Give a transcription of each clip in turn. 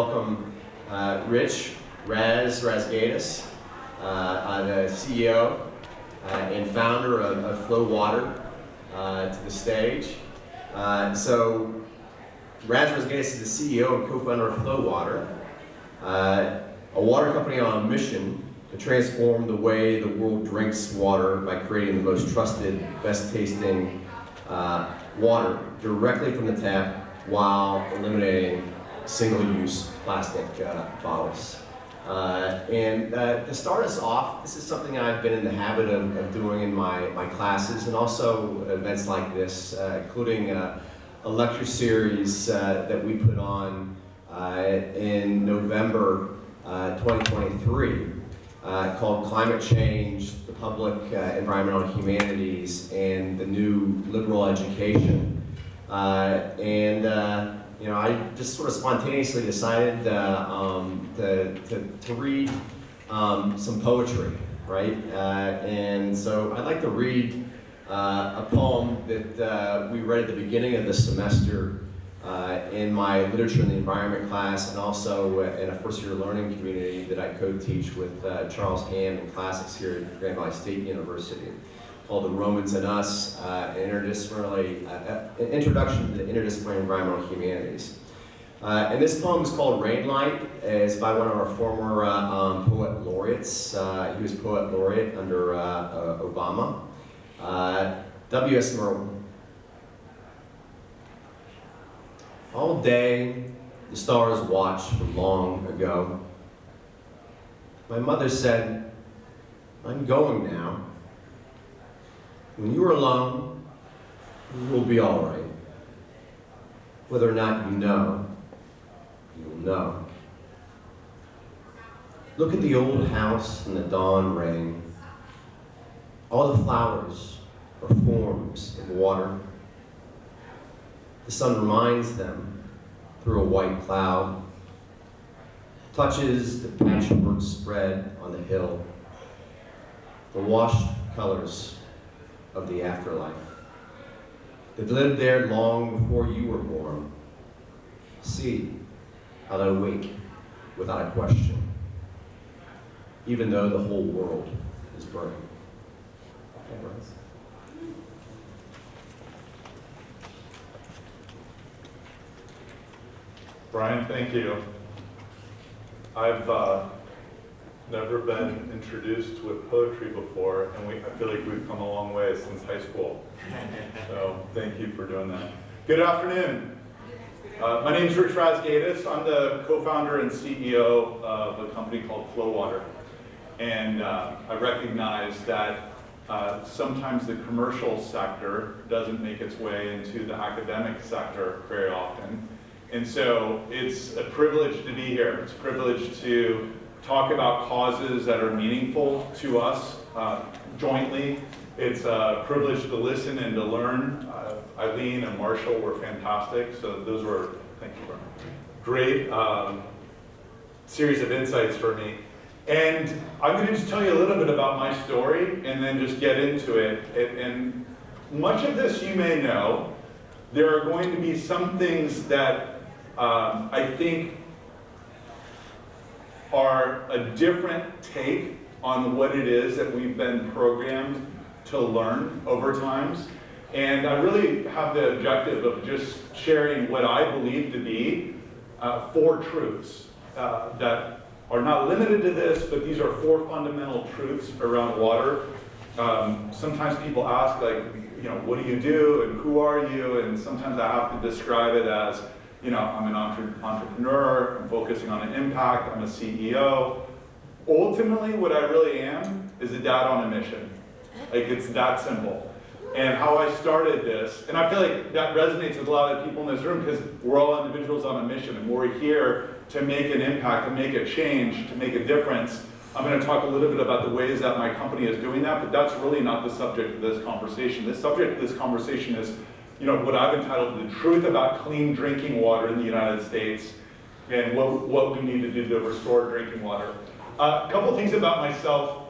welcome Rich Razgaitis, the CEO and founder of Flow Water, to the stage. So Raz Razgaitis is the CEO and co-founder of Flow Water, a water company on a mission to transform the way the world drinks water by creating the most trusted, best tasting water directly from the tap while eliminating single-use plastic bottles. To start us off, this is something I've been in the habit of doing in my classes and also events like this, including a lecture series that we put on in November 2023 called Climate Change, the Public Environmental Humanities, and the New Liberal Education. I just sort of spontaneously decided to read some poetry, right? And so I'd like to read a poem that we read at the beginning of the semester in my Literature and the Environment class, and also in a first-year learning community that I co-teach with Charles Ham in classics here at Grand Valley State University, called The Romans and Us, an introduction to the interdisciplinary environmental humanities. And this poem is called Rain Light. It's by one of our former poet laureates. He was poet laureate under Obama. W.S. Merwin. All day, the stars watched from long ago. My mother said, I'm going now. When you are alone, you will be all right. Whether or not you know, you'll know. Look at the old house in the dawn rain. All the flowers are forms of water. The sun reminds them through a white cloud, touches the patchwork spread on the hill, the washed colors of the afterlife that lived there long before you were born. See how they wake without a question, even though the whole world is burning. Brian, thank you. I've never been introduced with poetry before, and I feel like we've come a long way since high school. So thank you for doing that. Good afternoon. My name is Rich Razgaitis. I'm the co-founder and CEO of a company called Flow Water. And I recognize that sometimes the commercial sector doesn't make its way into the academic sector very often. And so it's a privilege to be here. It's a privilege to talk about causes that are meaningful to us jointly. It's a privilege to listen and to learn. Eileen and Marshall were fantastic. So those were, thank you, great series of insights for me. And I'm going to just tell you a little bit about my story and then just get into it. And much of this you may know. There are going to be some things that I think are a different take on what it is that we've been programmed to learn over times. And I really have the objective of just sharing what I believe to be 4 truths that are not limited to this, but these are 4 fundamental truths around water. Sometimes people ask, like, what do you do and who are you? And sometimes I have to describe it as, I'm an entrepreneur, I'm focusing on an impact, I'm a CEO. Ultimately, what I really am is a dad on a mission. Like, it's that simple. And how I started this, and I feel like that resonates with a lot of people in this room because we're all individuals on a mission and we're here to make an impact, to make a change, to make a difference. I'm going to talk a little bit about the ways that my company is doing that, but that's really not the subject of this conversation. The subject of this conversation is what I've entitled The Truth About Clean Drinking Water in the United States and what we need to do to restore drinking water. A couple things about myself.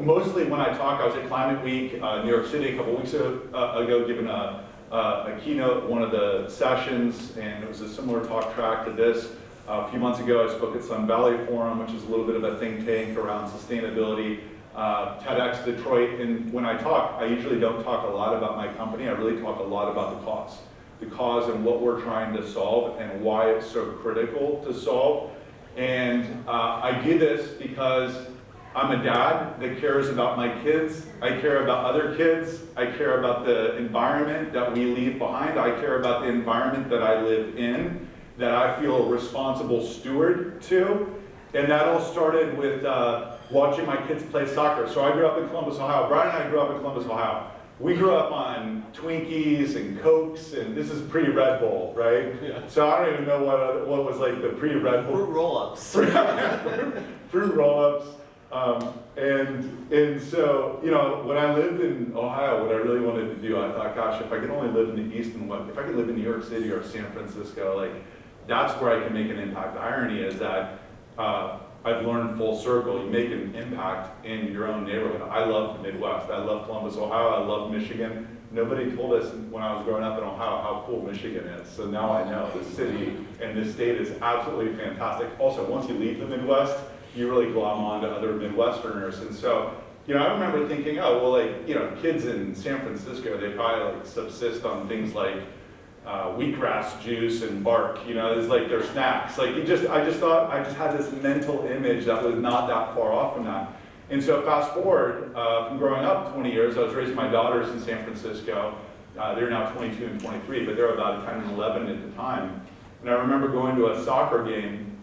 Mostly when I talk, I was at Climate Week, New York City a couple weeks ago, giving a keynote at one of the sessions, and it was a similar talk track to this. A few months ago, I spoke at Sun Valley Forum, which is a little bit of a think tank around sustainability. TEDx Detroit, and when I talk, I usually don't talk a lot about my company. I really talk a lot about the cause and what we're trying to solve and why it's so critical to solve. And I do this because I'm a dad that cares about my kids. I care about other kids. I care about the environment that we leave behind. I care about the environment that I live in, that I feel a responsible steward to. And that all started with watching my kids play soccer. So I grew up in Columbus, Ohio. Brian and I grew up in Columbus, Ohio. We grew up on Twinkies and Cokes, and this is pre-Red Bull, right? Yeah. So I don't even know what was like the pre-Red Bull. Fruit roll-ups. Fruit roll-ups. And so, you know, when I lived in Ohio, what I really wanted to do, I thought, gosh, if I could only live in the East and West, if I could live in New York City or San Francisco, like, that's where I can make an impact. The irony is that I've learned full circle, you make an impact in your own neighborhood. I love the Midwest. I love Columbus, Ohio. I love Michigan. Nobody told us when I was growing up in Ohio how cool Michigan is. So now I know the city and the state is absolutely fantastic. Also, once you leave the Midwest, you really glom on to other Midwesterners. And so, you know, I remember thinking, oh, well, like, you know, kids in San Francisco, they probably like subsist on things like wheatgrass juice and bark, you know, it's like their snacks. Like, I just had this mental image that was not that far off from that. And so fast forward, from growing up 20 years, I was raising my daughters in San Francisco. They're now 22 and 23, but they're about 10 and 11 at the time. And I remember going to a soccer game,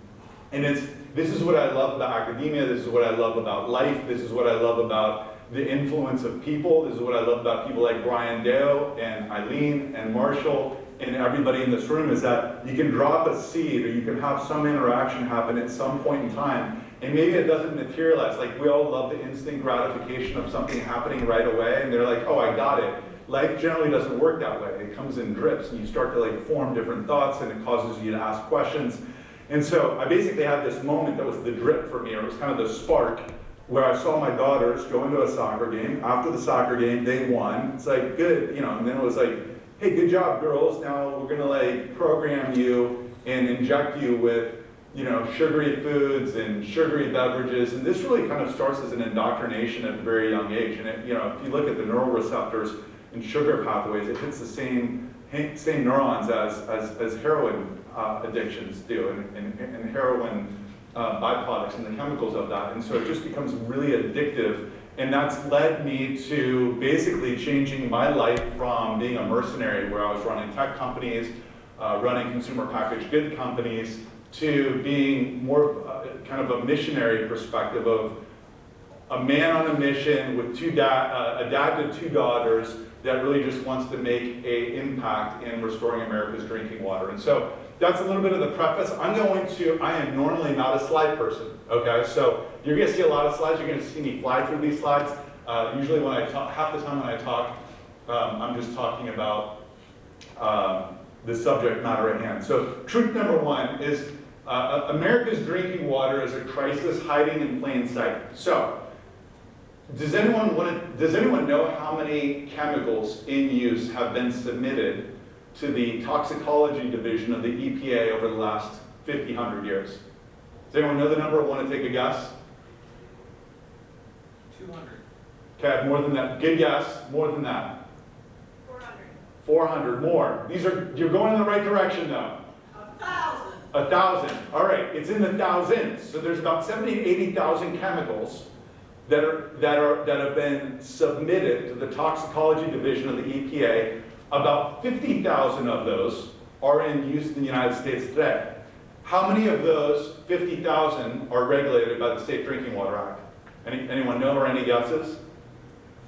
and this is what I love about academia, this is what I love about life, this is what I love about the influence of people, this is what I love about people like Brian Dale and Eileen and Marshall and everybody in this room, is that you can drop a seed or you can have some interaction happen at some point in time, and maybe it doesn't materialize. Like, we all love the instant gratification of something happening right away, and they're like, oh, I got it. Life generally doesn't work that way. It comes in drips, and you start to like form different thoughts, and it causes you to ask questions. And so I basically had this moment that was the drip for me, or it was kind of the spark, where I saw my daughters go into a soccer game. After the soccer game, they won. It's like, good, you know, and then it was like, hey, good job, girls. Now we're gonna like program you and inject you with, you know, sugary foods and sugary beverages. And this really kind of starts as an indoctrination at a very young age. And it, you know, if you look at the neural receptors and sugar pathways, it hits the same neurons as heroin addictions do, and heroin byproducts and the chemicals of that. And so it just becomes really addictive. And that's led me to basically changing my life from being a mercenary, where I was running tech companies, running consumer packaged good companies, to being more kind of a missionary perspective of a man on a mission with a dad to two daughters that really just wants to make an impact in restoring America's drinking water. And so that's a little bit of the preface. I am normally not a slide person, okay? So you're gonna see a lot of slides. You're gonna see me fly through these slides. Usually when I talk, half the time when I talk, I'm just talking about the subject matter at hand. So truth number one is America's drinking water is a crisis hiding in plain sight. So does anyone know how many chemicals in use have been submitted to the toxicology division of the EPA over the last 100 years? Does anyone know the number? Want to take a guess? 200. Okay, more than that. Good guess. More than that. 400. 400 more. You're going in the right direction though. 1,000. 1,000. All right, it's in the thousands. So there's about 70,000 to 80,000 chemicals that have been submitted to the toxicology division of the EPA. About 50,000 of those are in use in the United States today. How many of those 50,000 are regulated by the Safe Drinking Water Act? Anyone know, or any guesses?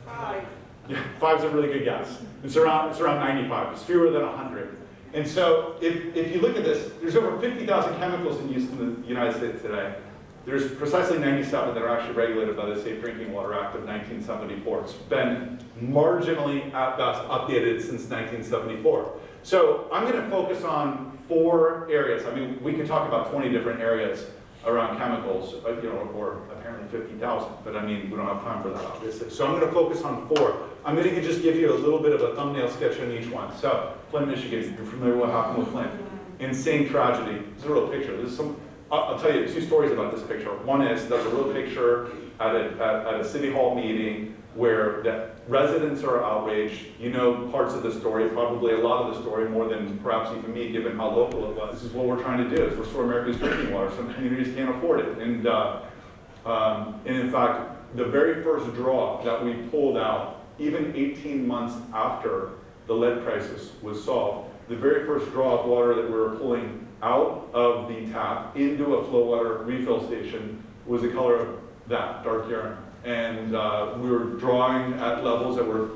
5. Yeah, 5's a really good guess. It's around 95. It's fewer than 100. And so if you look at this, there's over 50,000 chemicals in use in the United States today. There's precisely 97 that are actually regulated by the Safe Drinking Water Act of 1974. It's been marginally, at best, updated since 1974. So I'm going to focus on 4 areas. I mean, we could talk about 20 different areas around chemicals, you know, or apparently 50,000, but I mean, we don't have time for that, obviously. So I'm going to focus on 4. I'm going to just give you a little bit of a thumbnail sketch on each one. So, Flint, Michigan, you're familiar with what happened with Flint. insane tragedy. This is a real picture. This is I'll tell you 2 stories about this picture. One is that's a real picture at a city hall meeting where the residents are outraged. You know parts of the story, probably a lot of the story, more than perhaps even me, given how local it was. This is what we're trying to do, is restore America's drinking water. Some communities can't afford it. And in fact, the very first draw that we pulled out, even 18 months after the lead crisis was solved, the very first draw of water that we were pulling out of the tap into a flow water refill station was the color of that, dark urine. And we were drawing at levels that were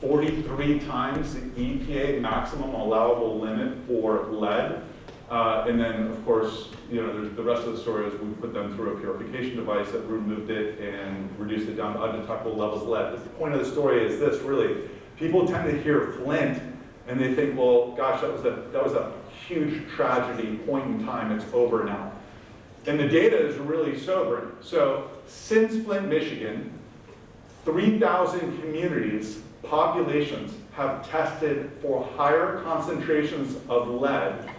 43 times the EPA maximum allowable limit for lead. And then, of course, you know, the rest of the story is we put them through a purification device that removed it and reduced it down to undetectable levels of lead. The point of the story is this, really. People tend to hear Flint and they think, well, gosh, that was a huge tragedy, point in time, it's over now. And the data is really sobering. So since Flint, Michigan, 3,000 communities, populations, have tested for higher concentrations of lead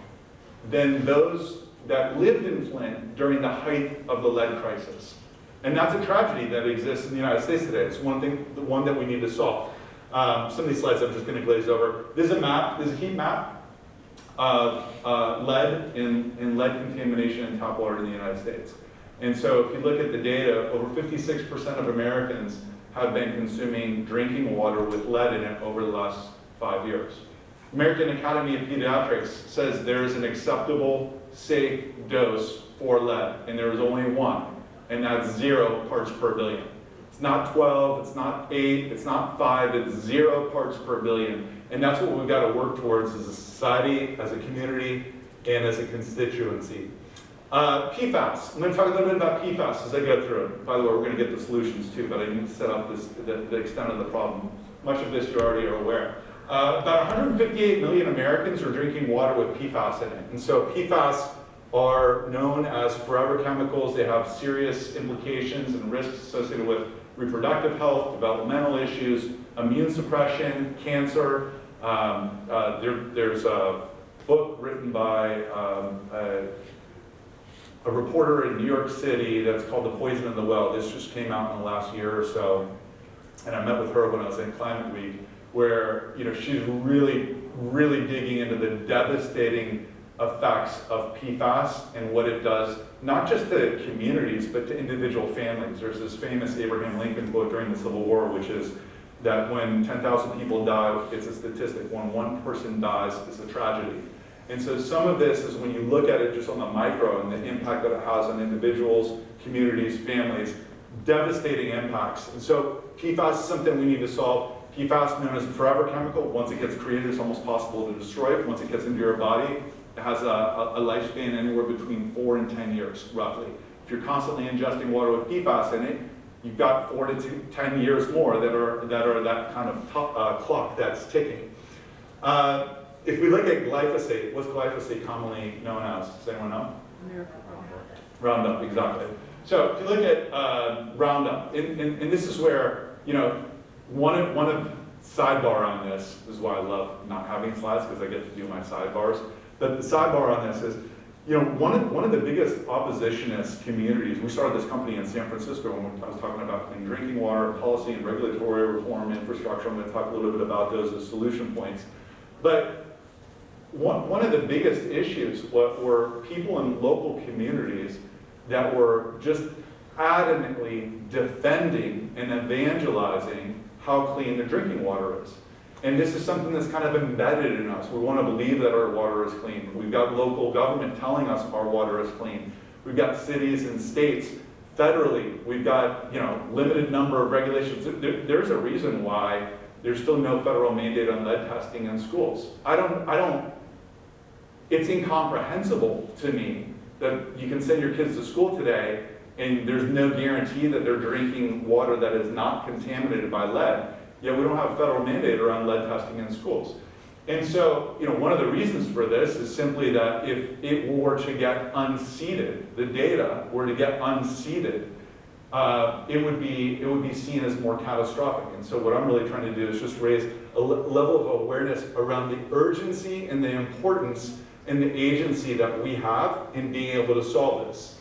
than those that lived in Flint during the height of the lead crisis. And that's a tragedy that exists in the United States today. It's one thing, the one that we need to solve. Some of these slides I'm just going to glaze over. This is a map, this is a heat map of lead and lead contamination in tap water in the United States. And so if you look at the data, over 56% of Americans have been consuming drinking water with lead in it over the last 5 years. American Academy of Pediatrics says there is an acceptable, safe dose for lead, and there is only one, and that's 0 parts per billion. It's not 12, it's not 8, it's not 5, it's 0 parts per billion. And that's what we've got to work towards as a society, as a community, and as a constituency. PFAS. I'm going to talk a little bit about PFAS as I go through it. By the way, we're going to get the solutions too, but I need to set up the extent of the problem. Much of this you already are aware. About 158 million Americans are drinking water with PFAS in it. And so PFAS are known as forever chemicals. They have serious implications and risks associated with reproductive health, developmental issues, immune suppression, cancer. There's a book written by a reporter in New York City that's called The Poison in the Well. This just came out in the last year or so. And I met with her when I was in Climate Week, where she's really, really digging into the devastating effects of PFAS and what it does, not just to communities, but to individual families. There's this famous Abraham Lincoln quote during the Civil War, which is that when 10,000 people die, it's a statistic. When one person dies, it's a tragedy. And so some of this is when you look at it just on the micro and the impact that it has on individuals, communities, families, devastating impacts. And so PFAS is something we need to solve. PFAS, known as a forever chemical, once it gets created, it's almost possible to destroy it. Once it gets into your body, it has a lifespan anywhere between 4 and 10 years, roughly. If you're constantly ingesting water with PFAS in it, you've got 4 to 10 years more that are that kind of clock that's ticking. If we look at glyphosate, what's glyphosate commonly known as? Does anyone know? Roundup, exactly. So if you look at Roundup, and this is where, one of sidebar on this is why I love not having slides, because I get to do my sidebars. But the sidebar on this is, one of the biggest oppositionist communities, we started this company in San Francisco when I was talking about clean drinking water, policy and regulatory reform, infrastructure. I'm going to talk a little bit about those as solution points. But one of the biggest issues were people in local communities that were just adamantly defending and evangelizing how clean the drinking water is. And this is something that's kind of embedded in us. We want to believe that our water is clean. We've got local government telling us our water is clean. We've got cities and states federally. We've got limited number of regulations. There's a reason why there's still no federal mandate on lead testing in schools. It's incomprehensible to me that you can send your kids to school today and there's no guarantee that they're drinking water that is not contaminated by lead, yet we don't have a federal mandate around lead testing in schools. And so, one of the reasons for this is simply that if it were to get unseated, the data were to get unseated, it would be seen as more catastrophic. And so what I'm really trying to do is just raise a level of awareness around the urgency and the importance and the agency that we have in being able to solve this.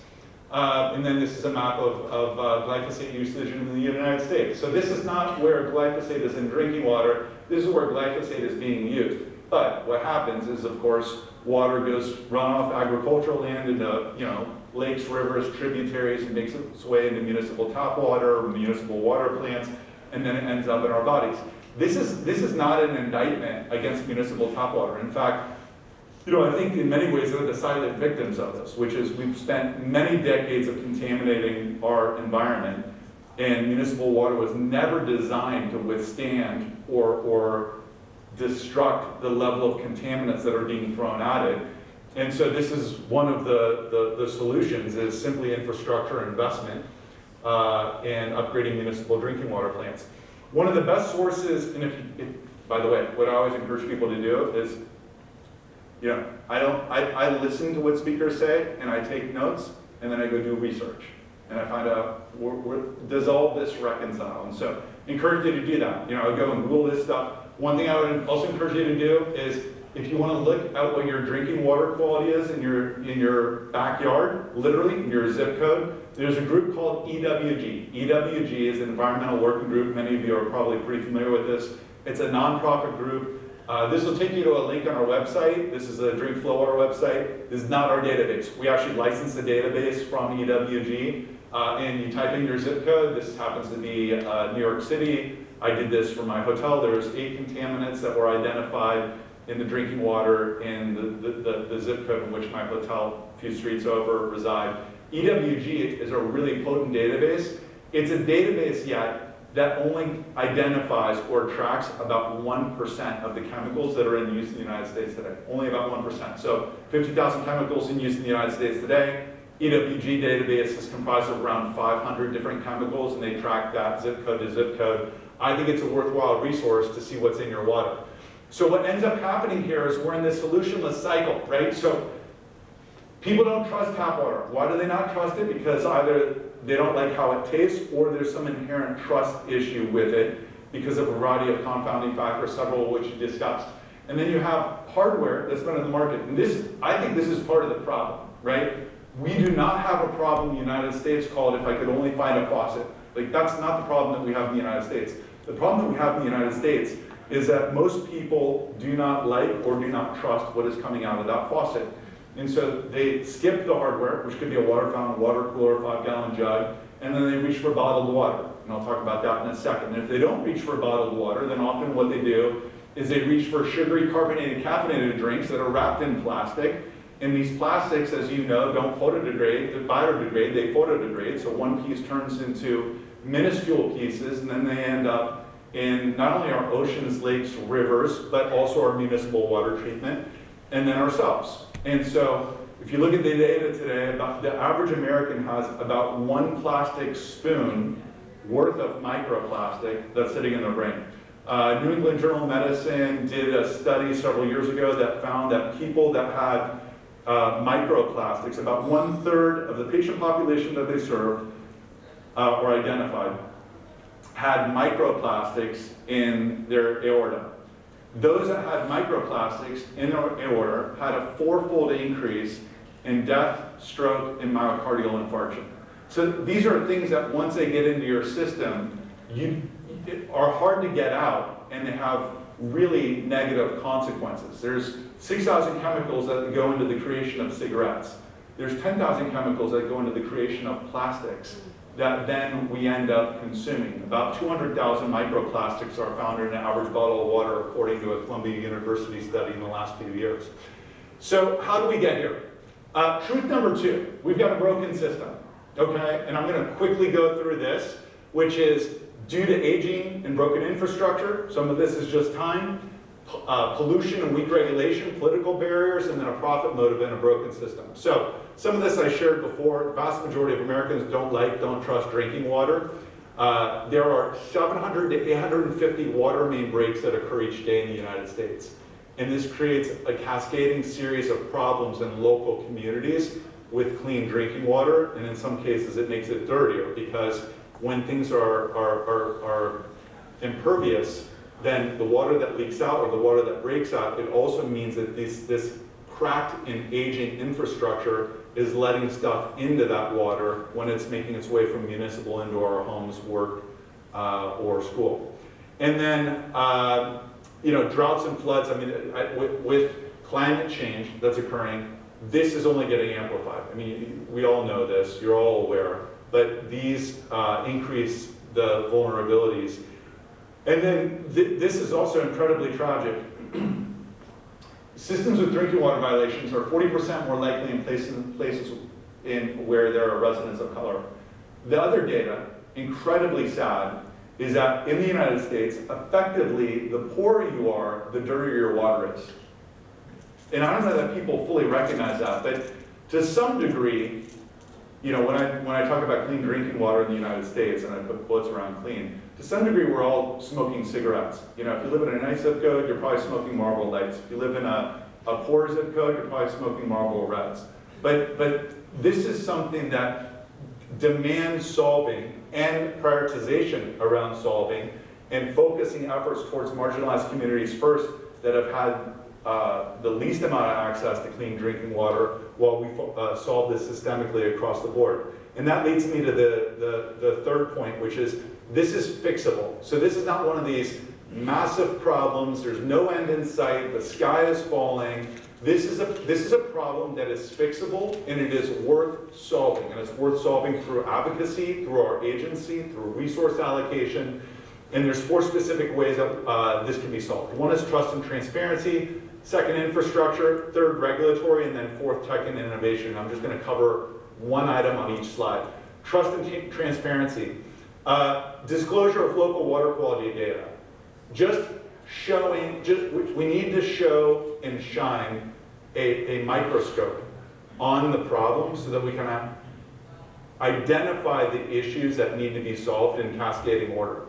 And then this is a map of glyphosate usage in the United States. So this is not where glyphosate is in drinking water, this is where glyphosate is being used. But what happens is, of course, water goes runoff agricultural land into, lakes, rivers, tributaries, and makes its way into municipal tap water, municipal water plants, and then it ends up in our bodies. This is not an indictment against municipal tap water. In fact, I think in many ways they're the silent victims of this, which is we've spent many decades of contaminating our environment, and municipal water was never designed to withstand or destruct the level of contaminants that are being thrown at it. And so this is one of the solutions, is simply infrastructure investment and upgrading municipal drinking water plants. One of the best sources, and if by the way, what I always encourage people to do is, I listen to what speakers say and I take notes and then I go do research and I find out does all this reconcile? And so encourage you to do that. I would go and Google this stuff. One thing I would also encourage you to do is, if you want to look at what your drinking water quality is in your backyard, literally in your zip code, there's a group called EWG. EWG is an environmental working group. Many of you are probably pretty familiar with this. It's a nonprofit group. This will take you to a link on our website. This is a Drink Flow Water website. This is not our database. We actually license the database from EWG. And you type in your zip code. This happens to be New York City. I did this for my hotel. There's 8 contaminants that were identified in the drinking water in the zip code in which my hotel, a few streets over, reside. EWG is a really potent database. It's a database yet that only identifies or tracks about 1% of the chemicals that are in use in the United States today. Only about 1%. So 50,000 chemicals in use in the United States today. EWG database is comprised of around 500 different chemicals, and they track that zip code to zip code. I think it's a worthwhile resource to see what's in your water. So what ends up happening here is we're in this solutionless cycle, right? So people don't trust tap water. Why do they not trust it? Because either they don't like how it tastes, or there's some inherent trust issue with it because of a variety of confounding factors, several of which you discussed. And then you have hardware that's been in the market. And I think this is part of the problem, right? We do not have a problem in the United States called if I could only find a faucet. Like, that's not the problem that we have in the United States. The problem that we have in the United States is that most people do not like or do not trust what is coming out of that faucet. And so they skip the hardware, which could be a water fountain, water cooler, 5-gallon jug, and then they reach for bottled water. And I'll talk about that in a second. And if they don't reach for bottled water, then often what they do is they reach for sugary, carbonated, caffeinated drinks that are wrapped in plastic. And these plastics, as you know, don't photodegrade, they biodegrade, they photodegrade. So one piece turns into minuscule pieces, and then they end up in not only our oceans, lakes, rivers, but also our municipal water treatment, and then ourselves. And so if you look at the data today, the average American has about 1 plastic spoon worth of microplastic that's sitting in their brain. New England Journal of Medicine did a study several years ago that found that people that had microplastics, about 1/3 of the patient population that they served or identified, had microplastics in their aorta. Those that had microplastics in their aorta had a 4-fold increase in death, stroke, and myocardial infarction. So these are things that once they get into your system, are hard to get out, and they have really negative consequences. There's 6,000 chemicals that go into the creation of cigarettes. There's 10,000 chemicals that go into the creation of plastics that then we end up consuming. About 200,000 microplastics are found in an average bottle of water, according to a Columbia University study in the last few years. So how do we get here? Truth number 2, we've got a broken system, okay? And I'm gonna quickly go through this, which is due to aging and broken infrastructure. Some of this is just time, pollution and weak regulation, political barriers, and then a profit motive in a broken system. So some of this I shared before. The vast majority of Americans don't trust drinking water. There are 700 to 850 water main breaks that occur each day in the United States. And this creates a cascading series of problems in local communities with clean drinking water. And in some cases, it makes it dirtier, because when things are impervious, then the water that leaks out or the water that breaks out, it also means that this cracked and aging infrastructure is letting stuff into that water when it's making its way from municipal into our homes, work, or school. And then, droughts and floods, I mean, with climate change that's occurring, this is only getting amplified. I mean, we all know this, you're all aware, but these increase the vulnerabilities. And then this is also incredibly tragic. Systems with drinking water violations are 40% more likely in places where there are residents of color. The other data, incredibly sad, is that in the United States, effectively, the poorer you are, the dirtier your water is. And I don't know that people fully recognize that, but to some degree, when I talk about clean drinking water in the United States, and I put quotes around clean, to some degree we're all smoking cigarettes. If you live in a nice zip code, you're probably smoking Marlboro Lights. If you live in a poor zip code, you're probably smoking Marlboro Reds. But this is something that demands solving and prioritization around solving and focusing efforts towards marginalized communities first that have had the least amount of access to clean drinking water while we solve this systemically across the board. And that leads me to the third point, which is this is fixable. So this is not one of these massive problems, there's no end in sight, the sky is falling. This is a problem that is fixable and it is worth solving. And it's worth solving through advocacy, through our agency, through resource allocation. And there's 4 specific ways that this can be solved. 1 is trust and transparency, 2nd, infrastructure, 3rd, regulatory, and then 4th, tech and innovation. I'm just going to cover 1 item on each slide. Trust and transparency. Disclosure of local water quality data. We need to show and shine a microscope on the problem so that we can identify the issues that need to be solved in cascading order.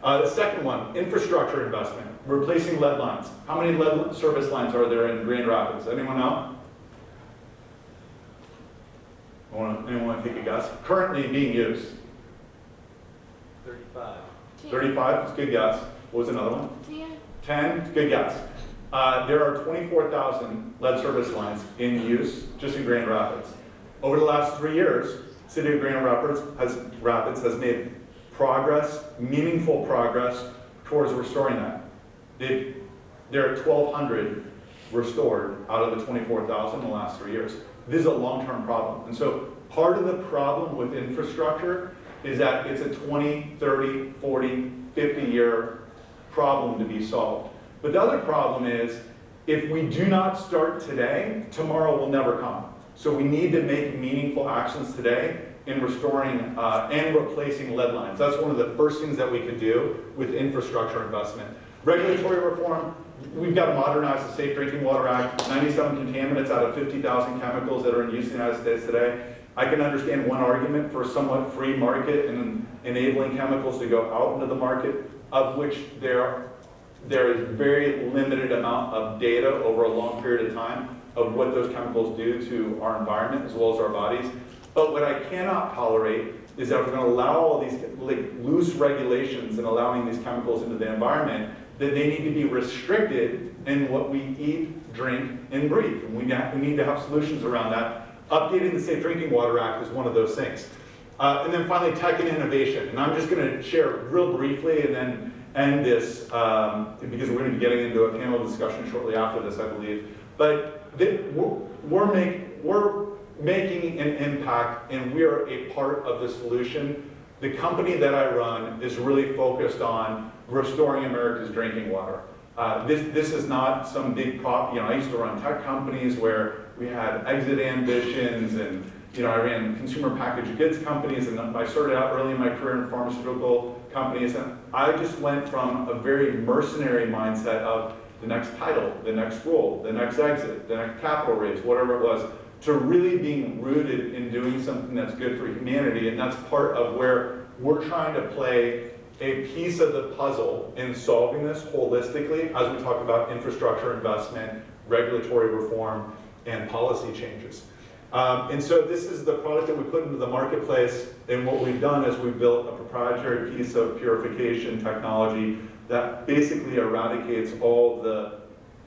The second one, infrastructure investment, replacing lead lines. How many lead service lines are there in Grand Rapids? Anyone know? Anyone want to take a guess? Currently being used? 35. 35, that's a good guess. What was another one? 10, good guess. There are 24,000 lead service lines in use just in Grand Rapids. Over the last 3 years, City of Grand Rapids has made progress, meaningful progress towards restoring that. There are 1,200 restored out of the 24,000 in the last 3 years. This is a long-term problem. And so part of the problem with infrastructure is that it's a 20, 30, 40, 50-year problem to be solved. But the other problem is, if we do not start today, tomorrow will never come. So we need to make meaningful actions today in restoring and replacing lead lines. That's one of the first things that we could do with infrastructure investment. Regulatory reform, we've got to modernize the Safe Drinking Water Act, 97 contaminants out of 50,000 chemicals that are in use in the United States today. I can understand one argument for a somewhat free market and enabling chemicals to go out into the market, of which there is very limited amount of data over a long period of time of what those chemicals do to our environment as well as our bodies. But what I cannot tolerate is that if we're going to allow all these loose regulations and allowing these chemicals into the environment, that they need to be restricted in what we eat, drink, and breathe. And we need to have solutions around that. Updating the Safe Drinking Water Act is one of those things. And then finally, tech and innovation. And I'm just going to share real briefly and then end this, because we're going to be getting into a panel discussion shortly after this, I believe. But we're making an impact, and we are a part of the solution. The company that I run is really focused on restoring America's drinking water. This is not some big prop. I used to run tech companies where we had exit ambitions, and I ran consumer packaged goods companies, and I started out early in my career in pharmaceutical companies, and I just went from a very mercenary mindset of the next title, the next role, the next exit, the next capital raise, whatever it was, to really being rooted in doing something that's good for humanity. And that's part of where we're trying to play a piece of the puzzle in solving this holistically as we talk about infrastructure investment, regulatory reform, and policy changes. And so this is the product that we put into the marketplace, and what we've done is we've built a proprietary piece of purification technology that basically eradicates all the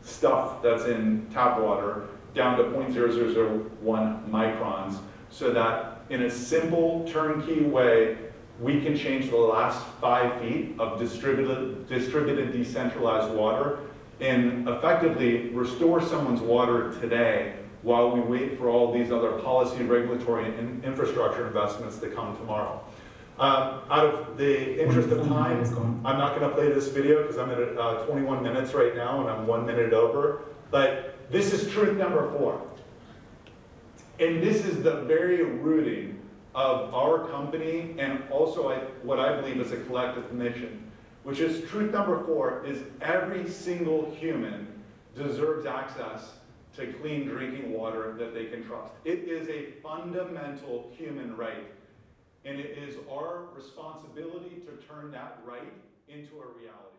stuff that's in tap water down to 0.0001 microns, so that in a simple turnkey way, we can change the last 5 feet of distributed decentralized water and effectively restore someone's water today while we wait for all these other policy, regulatory, and infrastructure investments to come tomorrow. Out of the interest of time, I'm not going to play this video because I'm at 21 minutes right now and I'm 1 minute over, but this is truth number 4. And this is the very rooting of our company and also what I believe is a collective mission, which is truth number 4 is every single human deserves access to clean drinking water that they can trust. It is a fundamental human right, and it is our responsibility to turn that right into a reality.